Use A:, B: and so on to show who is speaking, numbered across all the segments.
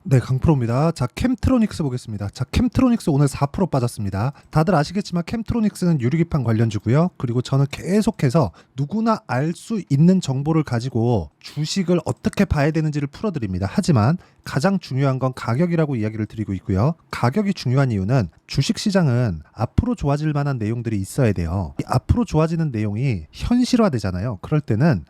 A: 네, 강프로입니다. 자, 캠트로닉스 보겠습니다. 자, 캠트로닉스 오늘 4% 빠졌습니다. 다들 아시겠지만 캠트로닉스는 유리기판 관련주고요. 그리고 저는 계속해서 누구나 알 수 있는 정보를 가지고 주식을 어떻게 봐야 되는지를 풀어드립니다. 하지만 가장 중요한 건 가격이라고 이야기를 드리고 있고요. 가격이 중요한 이유는 주식시장은 앞으로 좋아질 만한 내용들이 있어야 돼요. 이 앞으로 좋아지는 내용이 현실화되잖아요. 그럴 때는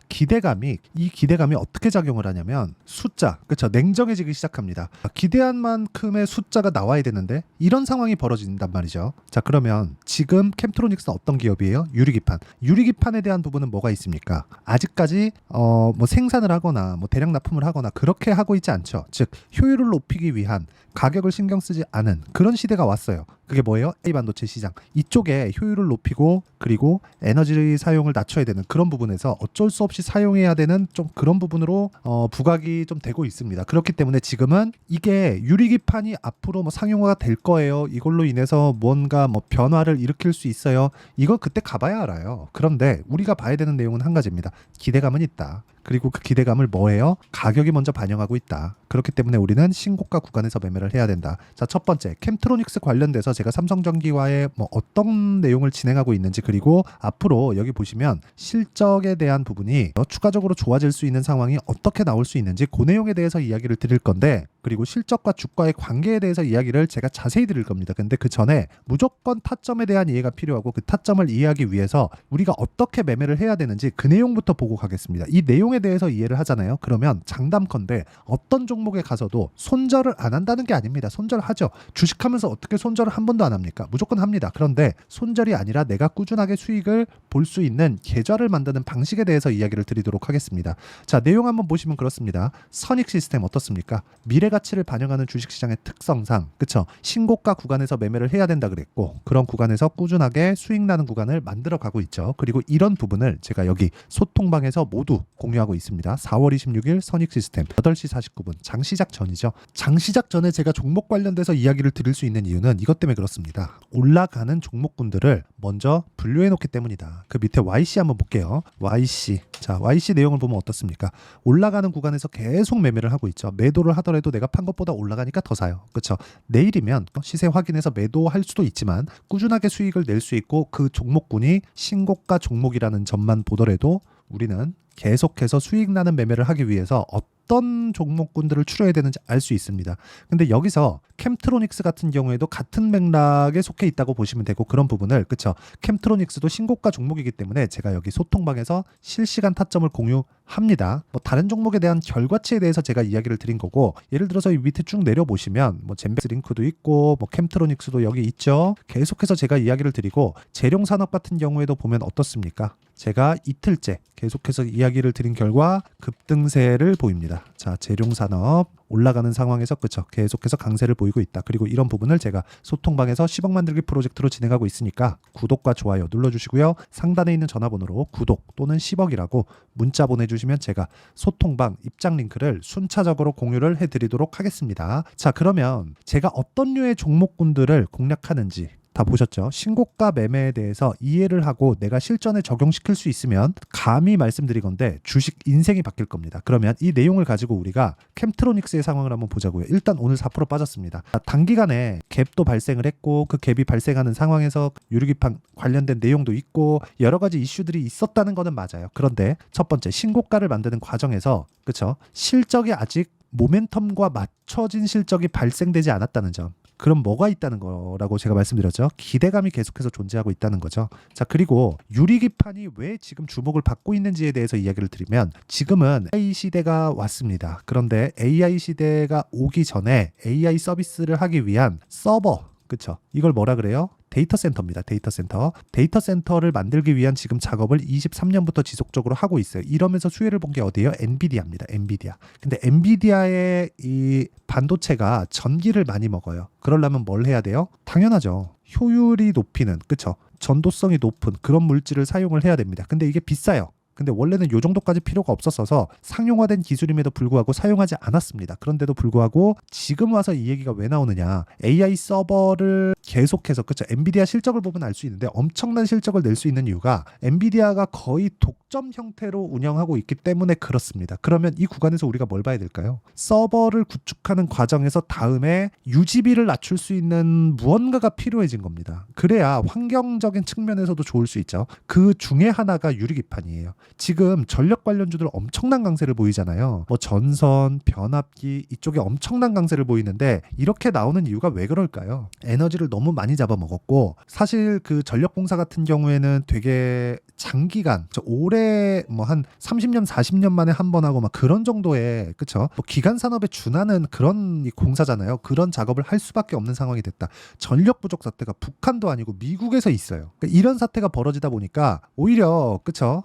A: 이 기대감이 어떻게 작용을 하냐면 숫자, 그렇죠? 냉정해지기 시작합니다. 기대한 만큼의 숫자가 나와야 되는데 이런 상황이 벌어진단 말이죠. 자, 그러면 지금 캠트로닉스는 어떤 기업이에요? 유리기판. 유리기판에 대한 부분은 뭐가 있습니까? 아직까지 뭐 생산을 하거나 뭐 대량 납품을 하거나 그렇게 하고 있지 않죠. 즉 효율을 높이기 위한 가격을 신경 쓰지 않은 그런 시대가 왔어요. 그게 뭐예요? AI 반도체 시장. 이쪽에 효율을 높이고 그리고 에너지 사용을 낮춰야 되는 그런 부분에서 어쩔 수 없이 사용해야 되는 좀 그런 부분으로 부각이 좀 되고 있습니다. 그렇기 때문에 지금은 이게 유리기판이 앞으로 뭐 상용화가 될 거예요. 이걸로 인해서 뭔가 뭐 변화를 일으킬 수 있어요. 이거 그때 가봐야 알아요. 그런데 우리가 봐야 되는 내용은 한 가지입니다. 기대감은 있다. 그리고 그 기대감을 뭐예요? 가격이 먼저 반영하고 있다. 그렇기 때문에 우리는 신고가 구간에서 매매를 해야 된다. 자, 첫 번째 캠트로닉스 관련돼서 제가 삼성전기와의 뭐 어떤 내용을 진행하고 있는지 그리고 앞으로 여기 보시면 실적에 대한 부분이 추가적으로 좋아질 수 있는 상황이 어떻게 나올 수 있는지 그 내용에 대해서 이야기를 드릴 건데 그리고 실적과 주가의 관계에 대해서 이야기를 제가 자세히 드릴 겁니다. 근데 그 전에 무조건 타점에 대한 이해가 필요하고 그 타점을 이해하기 위해서 우리가 어떻게 매매를 해야 되는지 그 내용부터 보고 가겠습니다. 이 내용에 대해서 이해를 하잖아요. 그러면 장담컨대 어떤 종목에 가서도 손절을 안 한다는 게 아닙니다. 손절하죠. 주식하면서 어떻게 손절을 한 번도 안 합니까? 무조건 합니다. 그런데 손절이 아니라 내가 꾸준하게 수익을 볼 수 있는 계좌를 만드는 방식에 대해서 이야기를 드리도록 하겠습니다. 자, 내용 한번 보시면 그렇습니다. 선익 시스템 어떻습니까? 미래 가치를 반영하는 주식시장의 특성상 그쵸? 신고가 구간에서 매매를 해야 된다 그랬고 그런 구간에서 꾸준하게 수익 나는 구간을 만들어 가고 있죠. 그리고 이런 부분을 제가 여기 소통방에서 모두 공유하고 있습니다. 4월 26일 선익 시스템 8시 49분 장시작 전이죠. 장시작 전에 제가 종목 관련돼서 이야기를 드릴 수 있는 이유는 이것 때문에 그렇습니다. 올라가는 종목군들을 먼저 분류해 놓기 때문이다. 그 밑에 YC 한번 볼게요. YC. 자, YC 내용을 보면 어떻습니까? 올라가는 구간에서 계속 매매를 하고 있죠. 매도를 하더라도 내가 판 것보다 올라가니까 더 사요. 그렇죠? 내일이면 시세 확인해서 매도할 수도 있지만 꾸준하게 수익을 낼 수 있고 그 종목군이 신고가 종목이라는 점만 보더라도 우리는 계속해서 수익 나는 매매를 하기 위해서 어떤 종목군들을 추려야 되는지 알 수 있습니다. 근데 여기서 캠트로닉스 같은 경우에도 같은 맥락에 속해 있다고 보시면 되고 그런 부분을 그쵸? 캠트로닉스도 신고가 종목이기 때문에 제가 여기 소통방에서 실시간 타점을 공유합니다. 뭐 다른 종목에 대한 결과치에 대해서 제가 이야기를 드린 거고 예를 들어서 이 밑에 쭉 내려보시면 뭐 젠백스 링크도 있고 뭐 캠트로닉스도 여기 있죠. 계속해서 제가 이야기를 드리고 재룡산업 같은 경우에도 보면 어떻습니까? 제가 이틀째 계속해서 이야기를 드린 결과 급등세를 보입니다. 자, 재룡산업 올라가는 상황에서 그쵸? 계속해서 강세를 보이고 있다. 그리고 이런 부분을 제가 소통방에서 10억 만들기 프로젝트로 진행하고 있으니까 구독과 좋아요 눌러주시고요. 상단에 있는 전화번호로 구독 또는 10억이라고 문자 보내주시면 제가 소통방 입장 링크를 순차적으로 공유를 해드리도록 하겠습니다. 자, 그러면 제가 어떤 류의 종목군들을 공략하는지 다 보셨죠? 신고가 매매에 대해서 이해를 하고 내가 실전에 적용시킬 수 있으면 감히 말씀드리건데 주식 인생이 바뀔 겁니다. 그러면 이 내용을 가지고 우리가 캠트로닉스의 상황을 한번 보자고요. 일단 오늘 4% 빠졌습니다. 단기간에 갭도 발생을 했고 그 갭이 발생하는 상황에서 유리기판 관련된 내용도 있고 여러 가지 이슈들이 있었다는 거는 맞아요. 그런데 첫 번째 신고가를 만드는 과정에서 그쵸? 실적이 아직 모멘텀과 맞춰진 실적이 발생되지 않았다는 점. 그럼 뭐가 있다는 거라고 제가 말씀드렸죠. 기대감이 계속해서 존재하고 있다는 거죠. 자, 그리고 유리기판이 왜 지금 주목을 받고 있는지에 대해서 이야기를 드리면 지금은 AI 시대가 왔습니다. 그런데 AI 시대가 오기 전에 AI 서비스를 하기 위한 서버 그쵸? 이걸 뭐라 그래요? 데이터 센터입니다. 데이터 센터. 데이터 센터를 만들기 위한 지금 작업을 23년부터 지속적으로 하고 있어요. 이러면서 수혜를 본 게 어디예요? 엔비디아입니다. 엔비디아. 근데 엔비디아의 이 반도체가 전기를 많이 먹어요. 그러려면 뭘 해야 돼요? 당연하죠. 효율이 높이는, 그쵸? 전도성이 높은 그런 물질을 사용을 해야 됩니다. 근데 이게 비싸요. 근데 원래는 요 정도까지 필요가 없었어서 상용화된 기술임에도 불구하고 사용하지 않았습니다. 그런데도 불구하고 지금 와서 이 얘기가 왜 나오느냐. AI 서버를 계속해서 그쵸 엔비디아 실적을 보면 알 수 있는데 엄청난 실적을 낼 수 있는 이유가 엔비디아가 거의 독점 형태로 운영하고 있기 때문에 그렇습니다. 그러면 이 구간에서 우리가 뭘 봐야 될까요? 서버를 구축하는 과정에서 다음에 유지비를 낮출 수 있는 무언가가 필요해진 겁니다. 그래야 환경적인 측면에서도 좋을 수 있죠. 그 중에 하나가 유리기판이에요. 지금 전력 관련주들 엄청난 강세를 보이잖아요. 뭐 전선, 변압기 이쪽에 엄청난 강세를 보이는데 이렇게 나오는 이유가 왜 그럴까요? 에너지를 너무 많이 잡아먹었고, 사실 그 전력공사 같은 경우에는 되게 장기간, 올해 뭐 한 30년, 40년 만에 한 번 하고 막 그런 정도의, 그쵸? 뭐 기간 산업에 준하는 그런 이 공사잖아요. 그런 작업을 할 수밖에 없는 상황이 됐다. 전력 부족 사태가 북한도 아니고 미국에서 있어요. 그러니까 이런 사태가 벌어지다 보니까 오히려, 그쵸?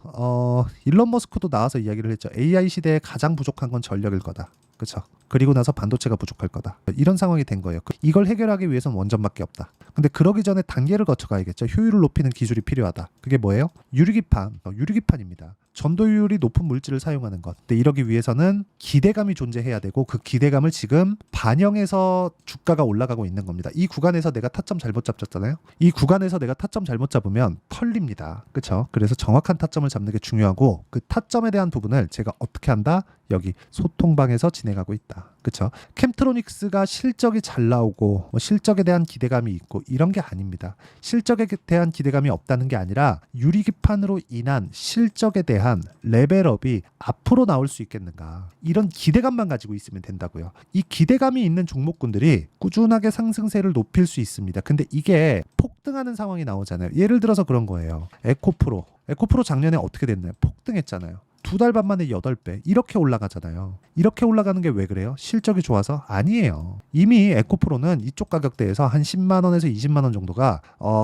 A: 일론 머스크도 나와서 이야기를 했죠. AI 시대에 가장 부족한 건 전력일 거다. 그쵸? 그리고 나서 반도체가 부족할 거다. 이런 상황이 된 거예요. 이걸 해결하기 위해서는 원전밖에 없다. 근데 그러기 전에 단계를 거쳐가야겠죠. 효율을 높이는 기술이 필요하다. 그게 뭐예요? 유리기판. 유리기판입니다. 전도율이 높은 물질을 사용하는 것. 근데 이러기 위해서는 기대감이 존재해야 되고, 그 기대감을 지금 반영해서 주가가 올라가고 있는 겁니다. 이 구간에서 내가 타점 잘못 잡았잖아요. 이 구간에서 내가 타점 잘못 잡으면 털립니다. 그렇죠? 그래서 정확한 타점을 잡는 게 중요하고, 그 타점에 대한 부분을 제가 어떻게 한다? 여기 소통방에서 진행하고 있다. 그렇죠? 캠트로닉스가 실적이 잘 나오고 뭐 실적에 대한 기대감이 있고 이런 게 아닙니다. 실적에 대한 기대감이 없다는 게 아니라 유리기판으로 인한 실적에 대한 레벨업이 앞으로 나올 수 있겠는가, 이런 기대감만 가지고 있으면 된다고요. 이 기대감이 있는 종목군들이 꾸준하게 상승세를 높일 수 있습니다. 근데 이게 폭등하는 상황이 나오잖아요. 예를 들어서 그런 거예요. 에코프로 작년에 어떻게 됐나요? 폭등했잖아요. 2달 반 만에 8배 이렇게 올라가잖아요. 이렇게 올라가는 게 왜 그래요? 실적이 좋아서? 아니에요. 이미 에코프로는 이쪽 가격대에서 한 10만 원에서 20만 원 정도가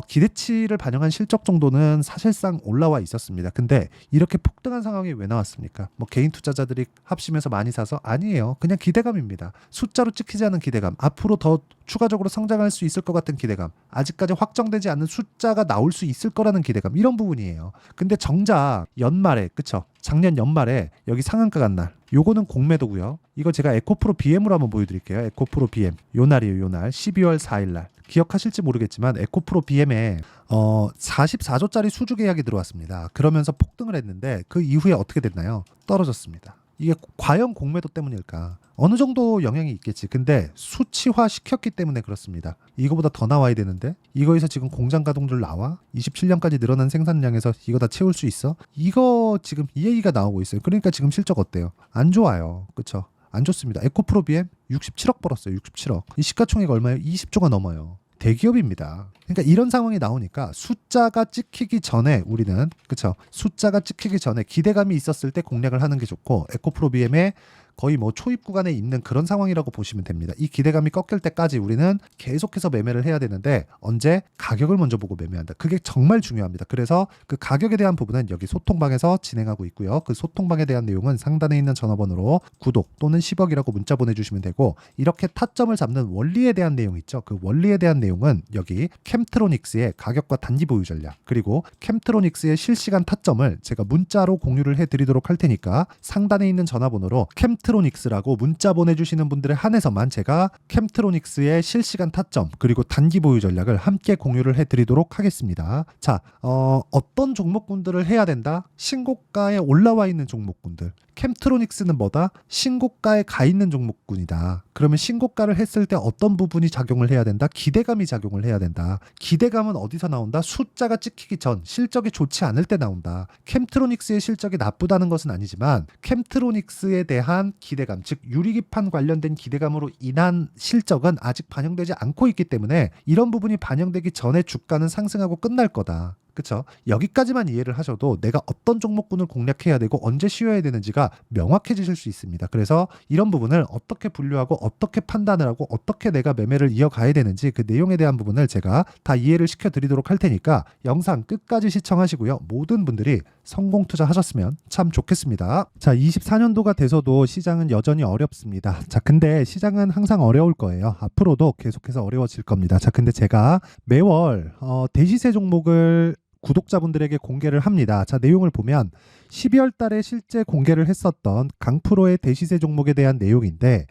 A: 기대치를 반영한 실적 정도는 사실상 올라와 있었습니다. 근데 이렇게 폭등한 상황이 왜 나왔습니까? 뭐 개인 투자자들이 합심해서 많이 사서? 아니에요. 그냥 기대감입니다. 숫자로 찍히지 않은 기대감, 앞으로 더 추가적으로 성장할 수 있을 것 같은 기대감, 아직까지 확정되지 않는 숫자가 나올 수 있을 거라는 기대감, 이런 부분이에요. 근데 정작 연말에, 그쵸? 작년 연말에 여기 상한가 간 날, 요거는 공매도고요. 이거 제가 에코프로 BM으로 한번 보여드릴게요. 에코프로 BM 요 날이에요. 요 날 12월 4일 날. 기억하실지 모르겠지만 에코프로 BM에 44조짜리 수주 계약이 들어왔습니다. 그러면서 폭등을 했는데 그 이후에 어떻게 됐나요? 떨어졌습니다. 이게 과연 공매도 때문일까? 어느 정도 영향이 있겠지. 근데 수치화 시켰기 때문에 그렇습니다. 이거보다 더 나와야 되는데 이거에서 지금 공장 가동률 나와? 27년까지 늘어난 생산량에서 이거 다 채울 수 있어? 이거 지금 이 얘기가 나오고 있어요. 그러니까 지금 실적 어때요? 안 좋아요. 그쵸? 안 좋습니다. 에코프로 BM 67억 벌었어요. 67억. 이 시가총액 얼마예요? 20조가 넘어요. 대기업입니다. 그러니까 이런 상황이 나오니까 숫자가 찍히기 전에 우리는, 그쵸? 숫자가 찍히기 전에 기대감이 있었을 때 공략을 하는 게 좋고, 에코프로 BM의 거의 뭐 초입 구간에 있는 그런 상황이라고 보시면 됩니다. 이 기대감이 꺾일 때까지 우리는 계속해서 매매를 해야 되는데, 언제? 가격을 먼저 보고 매매한다. 그게 정말 중요합니다. 그래서 그 가격에 대한 부분은 여기 소통방에서 진행하고 있고요. 그 소통방에 대한 내용은 상단에 있는 전화번호로 구독 또는 10억이라고 문자 보내주시면 되고, 이렇게 타점을 잡는 원리에 대한 내용 있죠. 그 원리에 대한 내용은 여기 캠트로닉스의 가격과 단기 보유 전략, 그리고 캠트로닉스의 실시간 타점을 제가 문자로 공유를 해드리도록 할 테니까 상단에 있는 전화번호로 캠트로닉스라고 문자 보내주시는 분들에 한해서만 제가 캠트로닉스의 실시간 타점 그리고 단기 보유 전략을 함께 공유를 해드리도록 하겠습니다. 자, 어떤 종목군들을 해야 된다? 신고가에 올라와 있는 종목군들. 캠트로닉스는 뭐다? 신고가에 가 있는 종목군이다. 그러면 신고가를 했을 때 어떤 부분이 작용을 해야 된다? 기대감이 작용을 해야 된다. 기대감은 어디서 나온다? 숫자가 찍히기 전, 실적이 좋지 않을 때 나온다. 캠트로닉스의 실적이 나쁘다는 것은 아니지만 캠트로닉스에 대한 기대감, 즉 유리기판 관련된 기대감으로 인한 실적은 아직 반영되지 않고 있기 때문에 이런 부분이 반영되기 전에 주가는 상승하고 끝날 거다. 그쵸? 여기까지만 이해를 하셔도 내가 어떤 종목군을 공략해야 되고 언제 쉬어야 되는지가 명확해지실 수 있습니다. 그래서 이런 부분을 어떻게 분류하고 어떻게 판단을 하고 어떻게 내가 매매를 이어가야 되는지 그 내용에 대한 부분을 제가 다 이해를 시켜드리도록 할 테니까 영상 끝까지 시청하시고요. 모든 분들이 성공 투자하셨으면 참 좋겠습니다. 자, 24년도가 돼서도 시장은 여전히 어렵습니다. 자, 근데 시장은 항상 어려울 거예요. 앞으로도 계속해서 어려워질 겁니다. 자, 근데 제가 매월 대시세 종목을 구독자분들에게 공개를 합니다. 자, 내용을 보면 12월 달에 실제 공개를 했었던 강프로의 대시세 종목에 대한 내용인데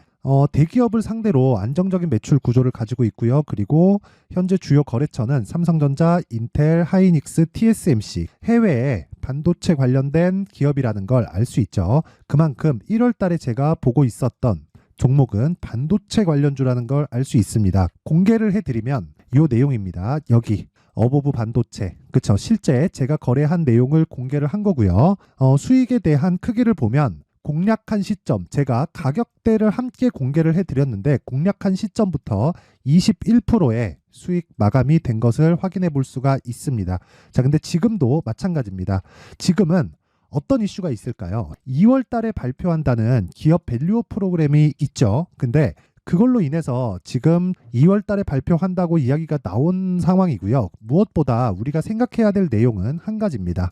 A: 대기업을 상대로 안정적인 매출 구조를 가지고 있고요. 그리고 현재 주요 거래처는 삼성전자, 인텔, 하이닉스, TSMC, 해외에 반도체 관련된 기업이라는 걸 알 수 있죠. 그만큼 1월 달에 제가 보고 있었던 종목은 반도체 관련주라는 걸 알 수 있습니다. 공개를 해드리면 이 내용입니다. 여기 어보브 반도체, 그쵸? 실제 제가 거래한 내용을 공개를 한 거고요. 수익에 대한 크기를 보면 공략한 시점, 제가 가격대를 함께 공개를 해드렸는데 공략한 시점부터 21%의 수익 마감이 된 것을 확인해 볼 수가 있습니다. 자, 근데 지금도 마찬가지입니다. 지금은 어떤 이슈가 있을까요? 2월 달에 발표한다는 기업 밸류업 프로그램이 있죠. 근데 그걸로 인해서 지금 2월 달에 발표한다고 이야기가 나온 상황이고요. 무엇보다 우리가 생각해야 될 내용은 한 가지입니다.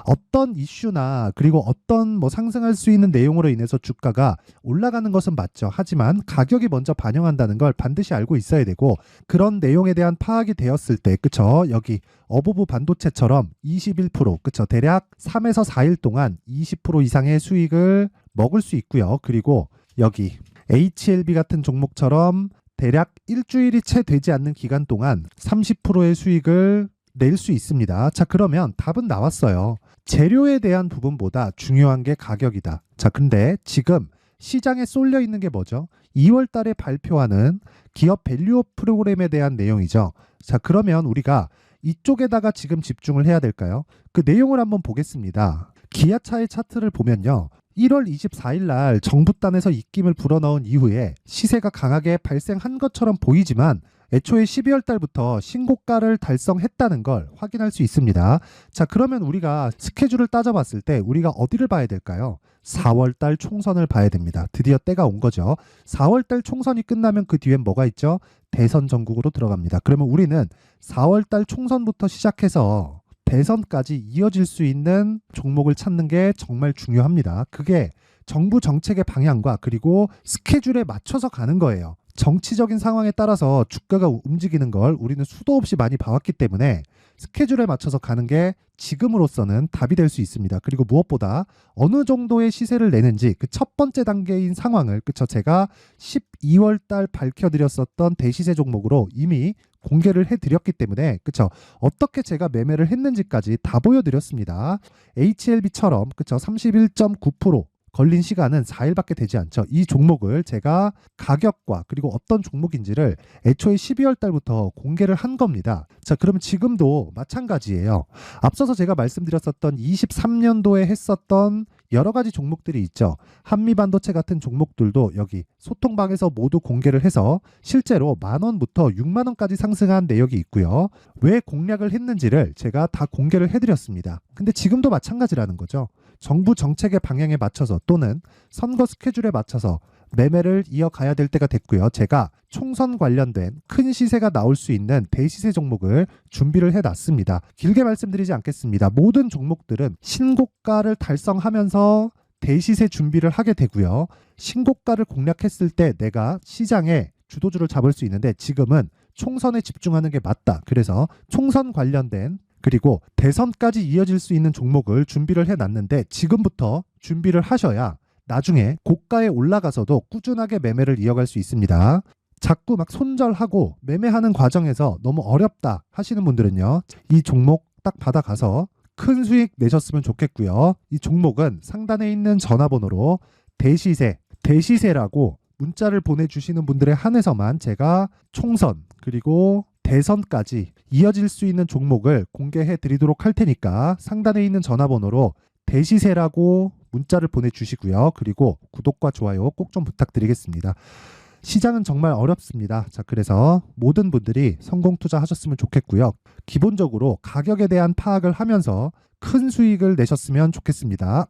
A: 어떤 이슈나 그리고 어떤 상승할 수 있는 내용으로 인해서 주가가 올라가는 것은 맞죠. 하지만 가격이 먼저 반영한다는 걸 반드시 알고 있어야 되고, 그런 내용에 대한 파악이 되었을 때, 그쵸? 여기 어보브 반도체처럼 21%, 그쵸? 대략 3에서 4일 동안 20% 이상의 수익을 먹을 수 있고요. 그리고 여기 HLB 같은 종목처럼 대략 일주일이 채 되지 않는 기간 동안 30%의 수익을 낼 수 있습니다. 자, 그러면 답은 나왔어요. 재료에 대한 부분보다 중요한 게 가격이다. 자, 근데 지금 시장에 쏠려 있는 게 뭐죠? 2월 달에 발표하는 기업 밸류업 프로그램에 대한 내용이죠. 자, 그러면 우리가 이쪽에다가 지금 집중을 해야 될까요? 그 내용을 한번 보겠습니다. 기아차의 차트를 보면요. 1월 24일 날 정부단에서 입김을 불어넣은 이후에 시세가 강하게 발생한 것처럼 보이지만 애초에 12월 달부터 신고가를 달성했다는 걸 확인할 수 있습니다. 자, 그러면 우리가 스케줄을 따져봤을 때 우리가 어디를 봐야 될까요? 4월 달 총선을 봐야 됩니다. 드디어 때가 온 거죠. 4월 달 총선이 끝나면 그 뒤엔 뭐가 있죠? 대선 전국으로 들어갑니다. 그러면 우리는 4월 달 총선부터 시작해서 대선까지 이어질 수 있는 종목을 찾는 게 정말 중요합니다. 그게 정부 정책의 방향과 그리고 스케줄에 맞춰서 가는 거예요. 정치적인 상황에 따라서 주가가 움직이는 걸 우리는 수도 없이 많이 봐왔기 때문에 스케줄에 맞춰서 가는 게 지금으로서는 답이 될 수 있습니다. 그리고 무엇보다 어느 정도의 시세를 내는지 그 첫 번째 단계인 상황을, 그쵸? 제가 12월 달 밝혀드렸었던 대시세 종목으로 이미 공개를 해드렸기 때문에, 그쵸? 어떻게 제가 매매를 했는지까지 다 보여드렸습니다. HLB처럼, 그쵸? 31.9% 걸린 시간은 4일밖에 되지 않죠. 이 종목을 제가 가격과 그리고 어떤 종목인지를 애초에 12월 달부터 공개를 한 겁니다. 자, 그러면 지금도 마찬가지예요. 앞서서 제가 말씀드렸었던 23년도에 했었던 여러 가지 종목들이 있죠. 한미반도체 같은 종목들도 여기 소통방에서 모두 공개를 해서 실제로 10,000원부터 60,000원까지 상승한 내역이 있고요. 왜 공략을 했는지를 제가 다 공개를 해드렸습니다. 근데 지금도 마찬가지라는 거죠. 정부 정책의 방향에 맞춰서 또는 선거 스케줄에 맞춰서 매매를 이어가야 될 때가 됐고요. 제가 총선 관련된 큰 시세가 나올 수 있는 대시세 종목을 준비를 해놨습니다. 길게 말씀드리지 않겠습니다. 모든 종목들은 신고가를 달성하면서 대시세 준비를 하게 되고요. 신고가를 공략했을 때 내가 시장에 주도주를 잡을 수 있는데 지금은 총선에 집중하는 게 맞다. 그래서 총선 관련된 그리고 대선까지 이어질 수 있는 종목을 준비를 해놨는데 지금부터 준비를 하셔야 나중에 고가에 올라가서도 꾸준하게 매매를 이어갈 수 있습니다. 자꾸 막 손절하고 매매하는 과정에서 너무 어렵다 하시는 분들은요. 이 종목 딱 받아가서 큰 수익 내셨으면 좋겠고요. 이 종목은 상단에 있는 전화번호로 대시세라고 문자를 보내주시는 분들에 한해서만 제가 총선 그리고 대선까지 이어질 수 있는 종목을 공개해 드리도록 할 테니까 상단에 있는 전화번호로 대시세라고 문자를 보내주시고요. 그리고 구독과 좋아요 꼭 좀 부탁드리겠습니다. 시장은 정말 어렵습니다. 자, 그래서 모든 분들이 성공 투자하셨으면 좋겠고요. 기본적으로 가격에 대한 파악을 하면서 큰 수익을 내셨으면 좋겠습니다.